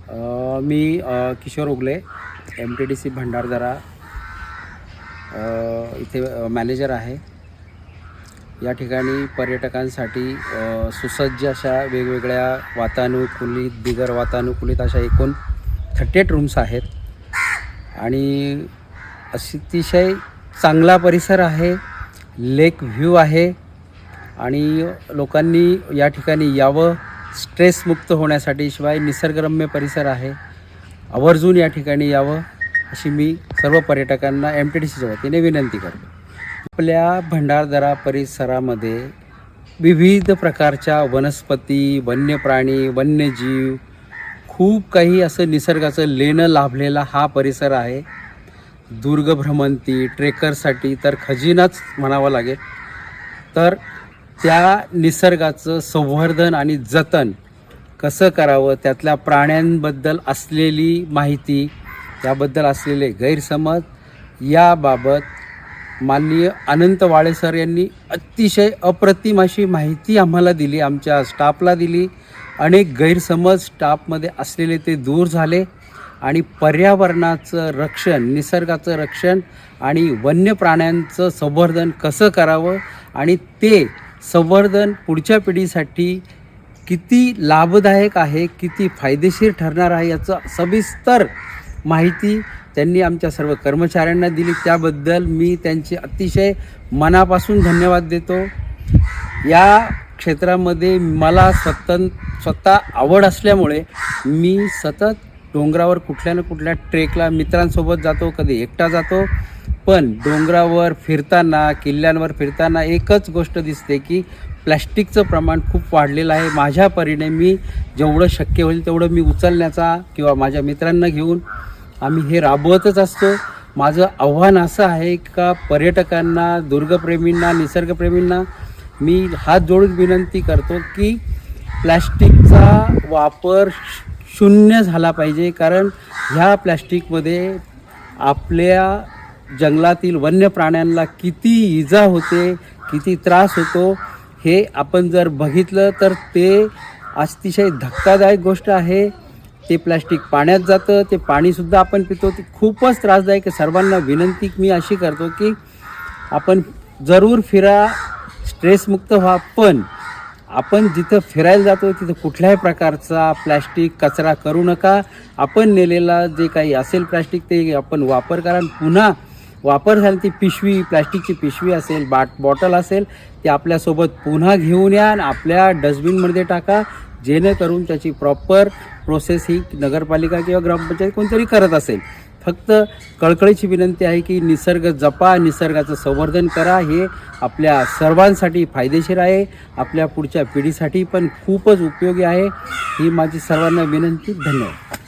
मी किशोर उगले, MTDC Bhandardara इथे manager आहे. या ठिकाणी पर्यटकांसाठी सुसज्ज अशा वेगवेगळ्या वातानुकूलित, बिगर वातानुकूलित अशा एकूण 38 रूम्स आहेत आणि अतिशय चांगला परिसर आहे. लेक व्ह्यू आहे आणि लोकांनी या ठिकाणी यावं, स्ट्रेसमुक्त होण्यासाठी. शिवाय निसर्गरम्य परिसर आहे, आवर्जून या ठिकाणी यावं अशी मी सर्व पर्यटकांना MTDCच्या वतीने विनंती करतो. आपल्या भंडारदरा परिसरामध्ये विविध प्रकारच्या वनस्पती, वन्य प्राणी, वन्यजीव, खूप काही असं निसर्गाचं लेणं लाभलेला हा परिसर आहे. दुर्ग भ्रमंती ट्रेकरसाठी तर खजिनाच म्हणावं लागेल. तर त्या निसर्गाचं संवर्धन आणि जतन कसं करावं, त्यातल्या प्राण्यांबद्दल असलेली माहिती, त्याबद्दल असलेले गैरसमज याबाबत माननीय अनंत वाळे सर यांनी अतिशय अप्रतिम अशी माहिती आम्हाला दिली, आमच्या स्टाफला दिली. अनेक गैरसमज स्टाफमध्ये असलेले ते दूर झाले आणि पर्यावरणाचं रक्षण, निसर्गाचं रक्षण आणि वन्य प्राण्यांचं संवर्धन कसं करावं आणि ते संवर्धन पुढच्या पिढीसाठी किती लाभदायक आहे, किती फायदेशीर ठरणार आहे याचं सविस्तर माहिती त्यांनी आमच्या सर्व कर्मचाऱ्यांना दिली. त्याबद्दल मी त्यांचे अतिशय मनापासून धन्यवाद देतो. या क्षेत्रामध्ये मला स्वतः आवड असल्यामुळे मी सतत डोंगरावर कुठल्या ना कुठल्या ट्रेकला मित्रांसोबत जातो, कधी एकटा जातो. पण डोंगरावर फिरताना, किल्ल्यांवर फिरताना एकच गोष्ट दिसते की प्लॅस्टिकचं प्रमाण खूप वाढलेलं आहे. माझ्या परीने मी जेवढं शक्य होईल तेवढं मी उचलण्याचा किंवा माझ्या मित्रांना घेऊन आम्ही हे राबवतच असतो. माझं आव्हान असं आहे का पर्यटकांना, दुर्गप्रेमींना, निसर्गप्रेमींना मी हात जोडून विनंती करतो की प्लॅस्टिकचा वापर शून्य झाला पाहिजे. कारण ह्या प्लॅस्टिकमध्ये आपल्या जंगलातील वन्य प्राण्यांना किती इजा होते, किती त्रास होतो हे आपण जर बघितलं तर ते अतिशय धक्कादायक गोष्ट आहे. ते प्लॅस्टिक पाण्यात जातं, ते पाणीसुद्धा आपण पितो, ते खूपच त्रासदायक आहे. सर्वांना विनंती मी अशी करतो की आपण जरूर फिरा, स्ट्रेसमुक्त व्हा, पण आपण जिथं फिरायला जातो तिथं कुठल्याही प्रकारचा प्लॅस्टिक कचरा करू नका. आपण नेलेला जे काही असेल प्लॅस्टिक ते आपण वापर करा. पुन्हा वापर झाली ती पिशवी, प्लॅस्टिकची पिशवी असेल, बॉटल असेल, ते आपल्यासोबत पुन्हा घेऊन या आणि आपल्या डस्टबिनमध्ये टाका, जेणेकरून त्याची प्रॉपर प्रोसेस ही नगरपालिका किंवा ग्रामपंचायत कोणतरी करत असेल. फक्त कळकळीची विनंती आहे की निसर्ग जपा, निसर्गाचं संवर्धन करा. हे आपल्या सर्वांसाठी फायदेशीर आहे, आपल्या पुढच्या पिढीसाठी पण खूपच उपयोगी आहे. ही माझी सर्वांना विनंती. धन्यवाद.